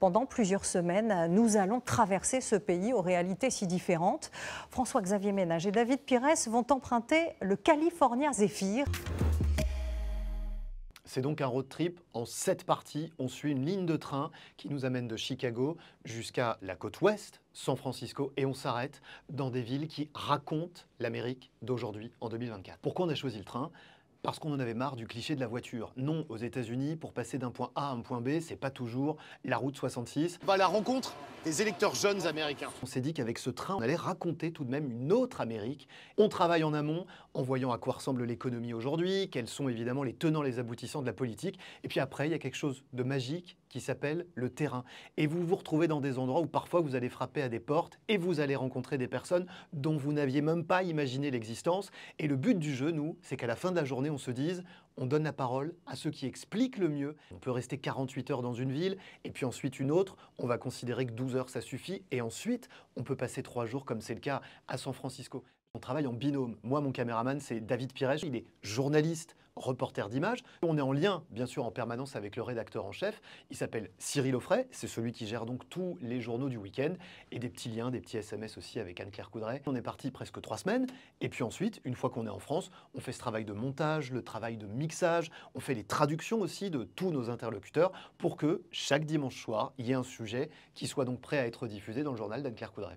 Pendant plusieurs semaines, nous allons traverser ce pays aux réalités si différentes. François-Xavier Ménage et David Pires vont emprunter le California Zephyr. C'est donc un road trip en 7 parties. On suit une ligne de train qui nous amène de Chicago jusqu'à la côte ouest, San Francisco, et on s'arrête dans des villes qui racontent l'Amérique d'aujourd'hui, en 2024. Pourquoi on a choisi le train ? Parce qu'on en avait marre du cliché de la voiture. Non, aux États-Unis, pour passer d'un point A à un point B, c'est pas toujours la route 66. On va à la rencontre des électeurs jeunes américains. On s'est dit qu'avec ce train, on allait raconter tout de même une autre Amérique. On travaille en amont, en voyant à quoi ressemble l'économie aujourd'hui, quels sont évidemment les tenants, les aboutissants de la politique. Et puis après, il y a quelque chose de magique qui s'appelle le terrain. Et vous vous retrouvez dans des endroits où parfois vous allez frapper à des portes et vous allez rencontrer des personnes dont vous n'aviez même pas imaginé l'existence. Et le but du jeu, nous, c'est qu'à la fin de la journée, on se dise, on donne la parole à ceux qui expliquent le mieux. On peut rester 48 heures dans une ville et puis ensuite une autre. On va considérer que 12 heures, ça suffit. Et ensuite, on peut passer 3 jours, comme c'est le cas à San Francisco. On travaille en binôme. Moi, mon caméraman, c'est David Pires. Il est journaliste, reporter d'images. On est en lien, bien sûr, en permanence avec le rédacteur en chef. Il s'appelle Cyril Auffray. C'est celui qui gère donc tous les journaux du week-end. Et des petits liens, des petits SMS aussi avec Anne-Claire Coudray. On est parti presque 3 semaines. Et puis ensuite, une fois qu'on est en France, on fait ce travail de montage, le travail de mixage. On fait les traductions aussi de tous nos interlocuteurs pour que chaque dimanche soir, il y ait un sujet qui soit donc prêt à être diffusé dans le journal d'Anne-Claire Coudray.